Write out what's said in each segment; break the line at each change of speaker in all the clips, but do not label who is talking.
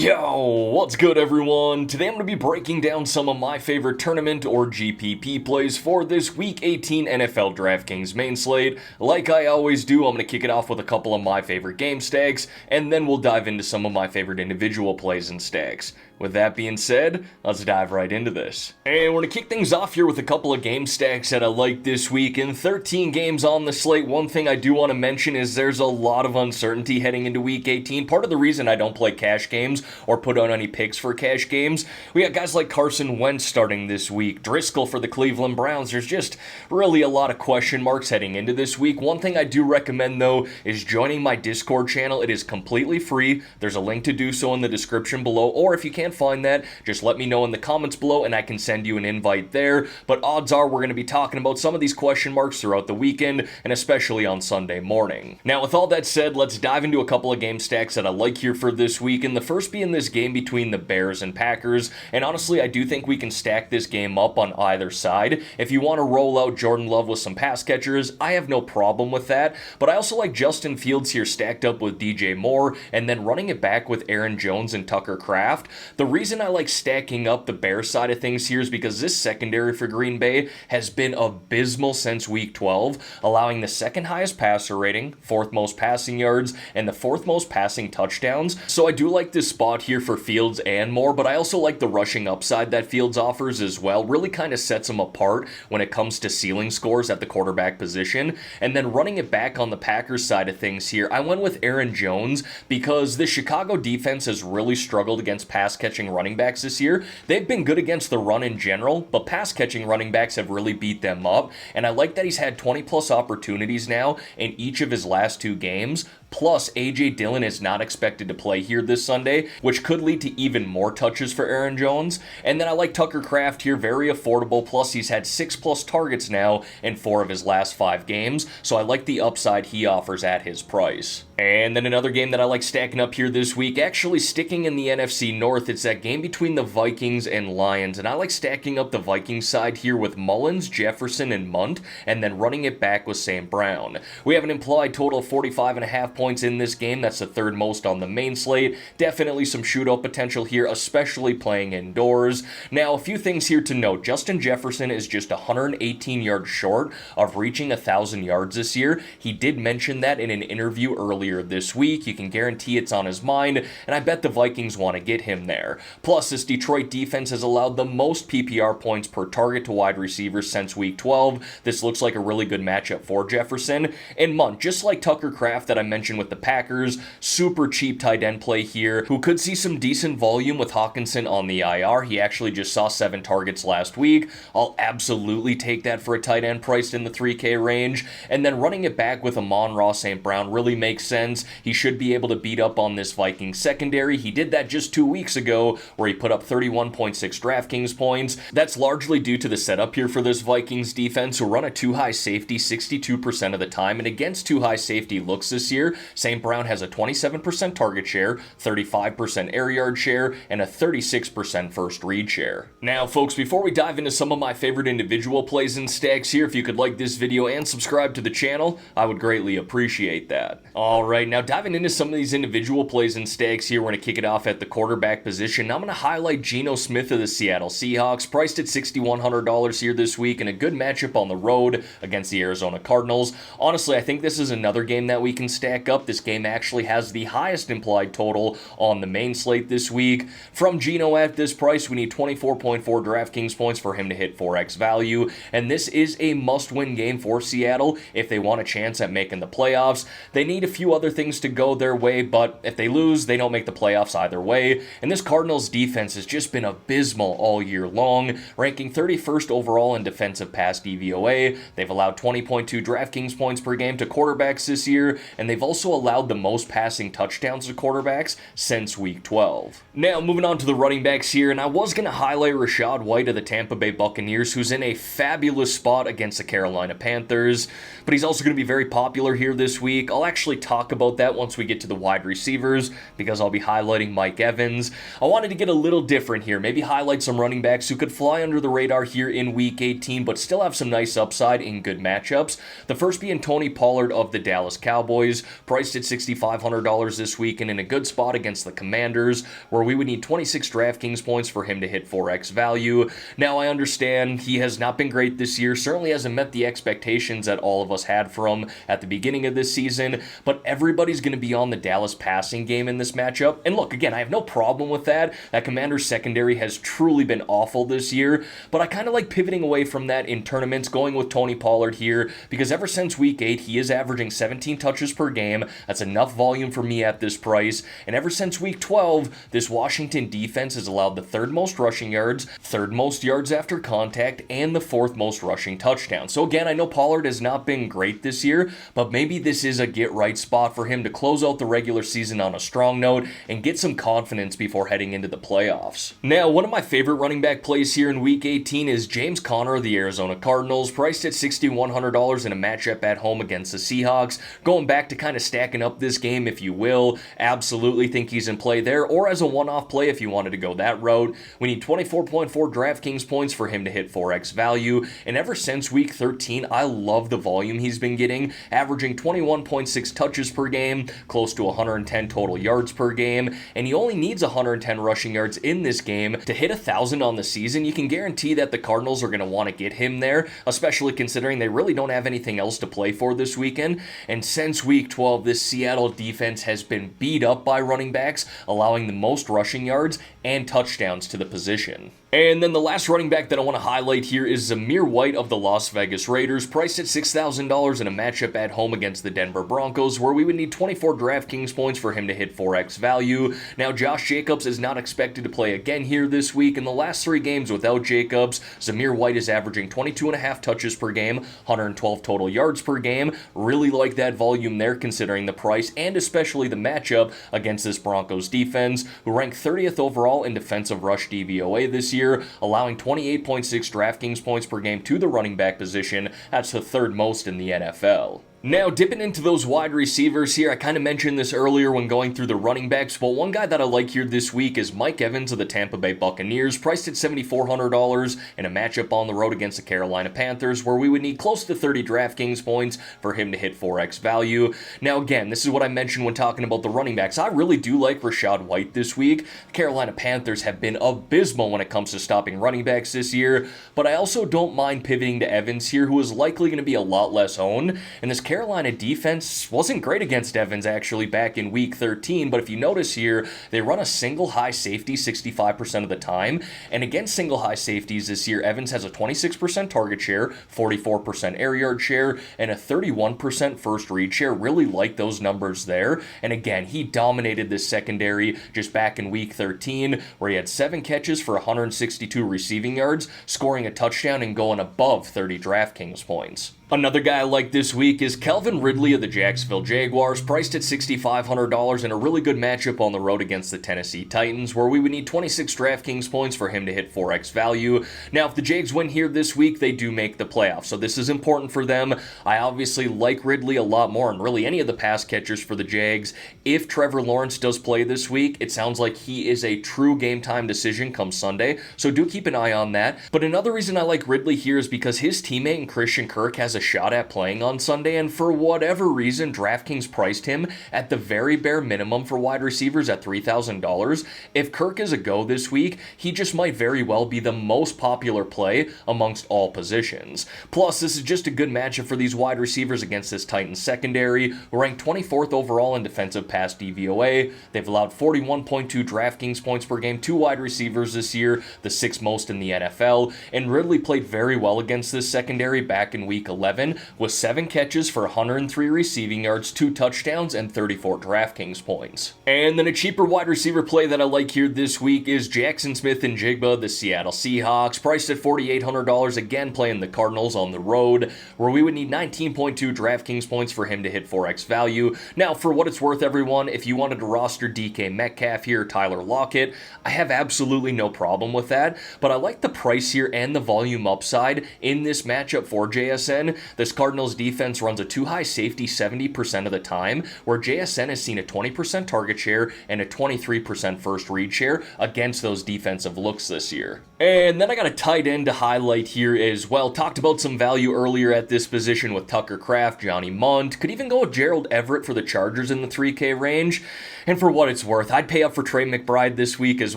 Yo, what's good everyone? Today I'm going to be breaking down some of my favorite tournament or GPP plays for this Week 18 NFL Draftkings main slate. Like I always do, I'm going to kick it off with a couple of my favorite game stacks, and then we'll dive into some of my favorite individual plays and stacks. With that being said, let's dive right into this. And we're going to kick things off here with a couple of game stacks that I like this week. In 13 games on the slate, one thing I do want to mention is there's a lot of uncertainty heading into Week 18. Part of the reason I don't play cash games or put out any picks for cash games, we got guys like Carson Wentz starting this week, Driscoll for the Cleveland Browns. There's just really a lot of question marks heading into this week. One thing I do recommend though is joining my Discord channel. It is completely free. There's a link to do so in the description below, or if you can't find that, just let me know in the comments below and I can send you an invite there. But odds are we're going to be talking about some of these question marks throughout the weekend and especially on Sunday morning. Now with all that said, let's dive into a couple of game stacks that I like here for this week, and the first being this game between the Bears and Packers. And honestly, I do think we can stack this game up on either side. If you want to roll out Jordan Love with some pass catchers, I have no problem with that, but I also like Justin Fields here stacked up with DJ Moore and then running it back with Aaron Jones and Tucker Kraft. The reason I like stacking up the Bears side of things here is because this secondary for Green Bay has been abysmal since week 12, allowing the second highest passer rating, fourth most passing yards, and the fourth most passing touchdowns. So I do like this spot here for Fields and Moore, but I also like the rushing upside that Fields offers as well. Really kind of sets him apart when it comes to ceiling scores at the quarterback position. And then running it back on the Packers side of things here, I went with Aaron Jones because the Chicago defense has really struggled against pass catching running backs this year. They've been good against the run in general, but pass catching running backs have really beat them up. And I like that he's had 20 plus opportunities now in each of his last two games. Plus, A.J. Dillon is not expected to play here this Sunday, which could lead to even more touches for Aaron Jones. And then I like Tucker Kraft here, very affordable. Plus, he's had 6+ targets now in 4 of his last 5 games. So I like the upside he offers at his price. And then another game that I like stacking up here this week, actually sticking in the NFC North, it's that game between the Vikings and Lions. And I like stacking up the Vikings side here with Mullins, Jefferson, and Munt, and then running it back with St. Brown. We have an implied total of 45.5 points in this game. That's the third most on the main slate. Definitely some shootout potential here, especially playing indoors. Now, a few things here to note. Justin Jefferson is just 118 yards short of reaching 1,000 yards this year. He did mention that in an interview earlier this week. You can guarantee it's on his mind, and I bet the Vikings want to get him there. Plus, this Detroit defense has allowed the most PPR points per target to wide receivers since week 12. This looks like a really good matchup for Jefferson. And Munt, just like Tucker Kraft that I mentioned with the Packers, super cheap tight end play here, who could see some decent volume with Hawkinson on the IR. He actually just saw 7 targets last week. I'll absolutely take that for a tight end priced in the 3K range. And then running it back with Amon-Ra St. Brown really makes sense. He should be able to beat up on this Vikings secondary. He did that just 2 weeks ago where he put up 31.6 DraftKings points. That's largely due to the setup here for this Vikings defense, who run a too-high safety 62% of the time. And against too-high safety looks this year, St. Brown has a 27% target share, 35% air yard share, and a 36% first read share. Now, folks, before we dive into some of my favorite individual plays and stacks here, if you could like this video and subscribe to the channel, I would greatly appreciate that. Alright, now diving into some of these individual plays and stacks here, we're going to kick it off at the quarterback position. I'm going to highlight Geno Smith of the Seattle Seahawks, priced at $6,100 here this week, and a good matchup on the road against the Arizona Cardinals. Honestly, I think this is another game that we can stack up. This game actually has the highest implied total on the main slate this week. From Geno at this price, we need 24.4 DraftKings points for him to hit 4x value, and this is a must-win game for Seattle if they want a chance at making the playoffs. They need a few other things to go their way, but if they lose, they don't make the playoffs either way. And this Cardinals defense has just been abysmal all year long, ranking 31st overall in defensive pass DVOA. They've allowed 20.2 DraftKings points per game to quarterbacks this year, and they've also allowed the most passing touchdowns to quarterbacks since week 12. Now, moving on to the running backs here, and I was going to highlight Rachaad White of the Tampa Bay Buccaneers, who's in a fabulous spot against the Carolina Panthers, but he's also going to be very popular here this week. I'll actually talk talk about that once we get to the wide receivers, because I'll be highlighting Mike Evans. I wanted to get a little different here, maybe highlight some running backs who could fly under the radar here in Week 18, but still have some nice upside in good matchups. The first being Tony Pollard of the Dallas Cowboys, priced at $6,500 this week and in a good spot against the Commanders, where we would need 26 DraftKings points for him to hit 4x value. Now, I understand he has not been great this year, certainly hasn't met the expectations that all of us had for him at the beginning of this season, but everybody's going to be on the Dallas passing game in this matchup. And look, again, I have no problem with that. That Commanders secondary has truly been awful this year, but I kind of like pivoting away from that in tournaments, going with Tony Pollard here, because ever since Week 8, he is averaging 17 touches per game. That's enough volume for me at this price. And ever since Week 12, this Washington defense has allowed the third most rushing yards, third most yards after contact, and the fourth most rushing touchdowns. So again, I know Pollard has not been great this year, but maybe this is a get-right spot for him to close out the regular season on a strong note and get some confidence before heading into the playoffs. Now, one of my favorite running back plays here in Week 18 is James Conner of the Arizona Cardinals, priced at $6,100 in a matchup at home against the Seahawks. Going back to kind of stacking up this game, if you will, absolutely think he's in play there, or as a one-off play if you wanted to go that route. We need 24.4 DraftKings points for him to hit 4x value, and ever since Week 13, I love the volume he's been getting, averaging 21.6 touches per game, close to 110 total yards per game, and he only needs 110 rushing yards in this game to hit 1,000 on the season. You can guarantee that the Cardinals are going to want to get him there, especially considering they really don't have anything else to play for this weekend. And since Week 12, this Seattle defense has been beat up by running backs, allowing the most rushing yards and touchdowns to the position. And then the last running back that I want to highlight here is Zamir White of the Las Vegas Raiders, priced at $6,000 in a matchup at home against the Denver Broncos, where we would need 24 DraftKings points for him to hit 4x value. Now, Josh Jacobs is not expected to play again here this week. In the last 3 games without Jacobs, Zamir White is averaging 22.5 touches per game, 112 total yards per game. Really like that volume there considering the price and especially the matchup against this Broncos defense, who rank 30th overall in defensive rush DVOA this year, allowing 28.6 DraftKings points per game to the running back position. That's the third most in the NFL. Now, dipping into those wide receivers here, I kind of mentioned this earlier when going through the running backs, but one guy that I like here this week is Mike Evans of the Tampa Bay Buccaneers, priced at $7,400 in a matchup on the road against the Carolina Panthers, where we would need close to 30 DraftKings points for him to hit 4x value. Now, again, this is what I mentioned when talking about the running backs. I really do like Rachaad White this week. The Carolina Panthers have been abysmal when it comes to stopping running backs this year, but I also don't mind pivoting to Evans here, who is likely going to be a lot less owned, and this Carolina defense wasn't great against Evans actually back in Week 13, but if you notice here, they run a single high safety 65% of the time, and against single high safeties this year, Evans has a 26% target share, 44% air yard share, and a 31% first read share. Really like those numbers there, and again, he dominated this secondary just back in Week 13, where he had 7 catches for 162 receiving yards, scoring a touchdown and going above 30 DraftKings points. Another guy I like this week is Calvin Ridley of the Jacksonville Jaguars, priced at $6,500 in a really good matchup on the road against the Tennessee Titans, where we would need 26 DraftKings points for him to hit 4x value. Now, if the Jags win here this week, they do make the playoffs, so this is important for them. I obviously like Ridley a lot more, and really any of the pass catchers for the Jags. If Trevor Lawrence does play this week, it sounds like he is a true game-time decision come Sunday, so do keep an eye on that. But another reason I like Ridley here is because his teammate Christian Kirk has a shot at playing on Sunday, and for whatever reason, DraftKings priced him at the very bare minimum for wide receivers at $3,000. If Kirk is a go this week, he just might very well be the most popular play amongst all positions. Plus, this is just a good matchup for these wide receivers against this Titans secondary, who ranked 24th overall in defensive pass DVOA. They've allowed 41.2 DraftKings points per game to wide receivers this year, the 6th most in the NFL, and Ridley played very well against this secondary back in Week 11, with 7 catches for 103 receiving yards, 2 touchdowns, and 34 DraftKings points. And then a cheaper wide receiver play that I like here this week is Jackson Smith-Njigba, the Seattle Seahawks, priced at $4,800, again playing the Cardinals on the road, where we would need 19.2 DraftKings points for him to hit 4x value. Now, for what it's worth, everyone, if you wanted to roster DK Metcalf here, Tyler Lockett, I have absolutely no problem with that, but I like the price here and the volume upside in this matchup for JSN, this Cardinals defense runs a too high safety 70% of the time, where JSN has seen a 20% target share and a 23% first read share against those defensive looks this year. And then I got a tight end to highlight here as well. Talked about some value earlier at this position with Tucker Kraft, Johnny Munt. Could even go with Gerald Everett for the Chargers in the 3K range. And for what it's worth, I'd pay up for Trey McBride this week as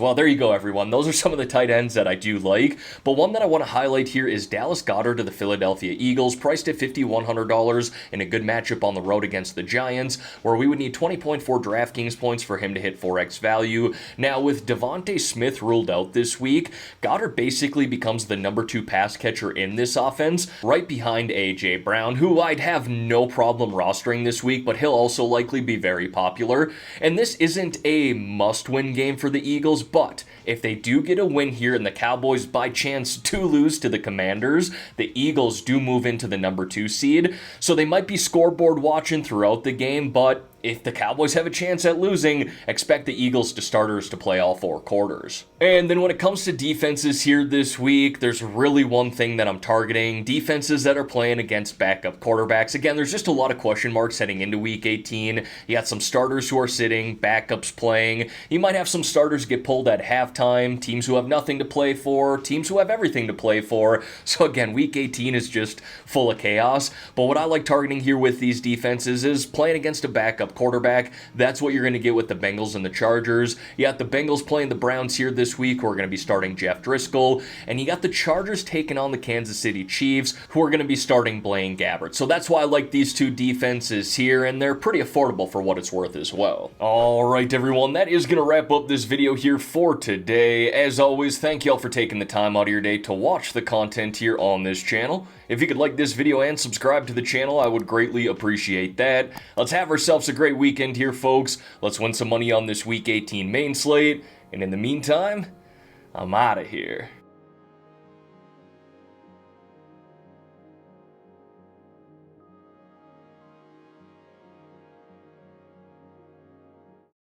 well. There you go, everyone. Those are some of the tight ends that I do like. But one that I want to highlight here is Dallas Goedert to the Philadelphia Eagles, priced at $5,100 in a good matchup on the road against the Giants, where we would need 20.4 DraftKings points for him to hit 4x value. Now, with Devontae Smith ruled out this week, Goedert basically becomes the number 2 pass catcher in this offense, right behind A.J. Brown, who I'd have no problem rostering this week, but he'll also likely be very popular. And this isn't a must-win game for the Eagles, but if they do get a win here and the Cowboys by chance do lose to the Commanders, the Eagles do move into the number 2 seed, so they might be scoreboard watching throughout the game, but if the Cowboys have a chance at losing, expect the Eagles starters to play all 4 quarters. And then when it comes to defenses here this week, there's really one thing that I'm targeting. Defenses that are playing against backup quarterbacks. Again, there's just a lot of question marks heading into Week 18. You got some starters who are sitting, backups playing. You might have some starters get pulled at halftime, teams who have nothing to play for, teams who have everything to play for. So again, Week 18 is just full of chaos. But what I like targeting here with these defenses is playing against a backup quarterback. That's what you're going to get with the Bengals and the Chargers. You got the Bengals playing the Browns here this week, who are going to be starting Jeff Driscoll, and you got the Chargers taking on the Kansas City Chiefs, who are going to be starting Blaine Gabbert. So that's why I like these 2 defenses here, and they're pretty affordable for what it's worth as well. All right, everyone, that is going to wrap up this video here for today. As always, thank y'all for taking the time out of your day to watch the content here on this channel. If you could like this video and subscribe to the channel, I would greatly appreciate that. Let's have ourselves a great weekend here, folks. Let's win some money on this Week 18 main slate. And in the meantime, I'm out of here.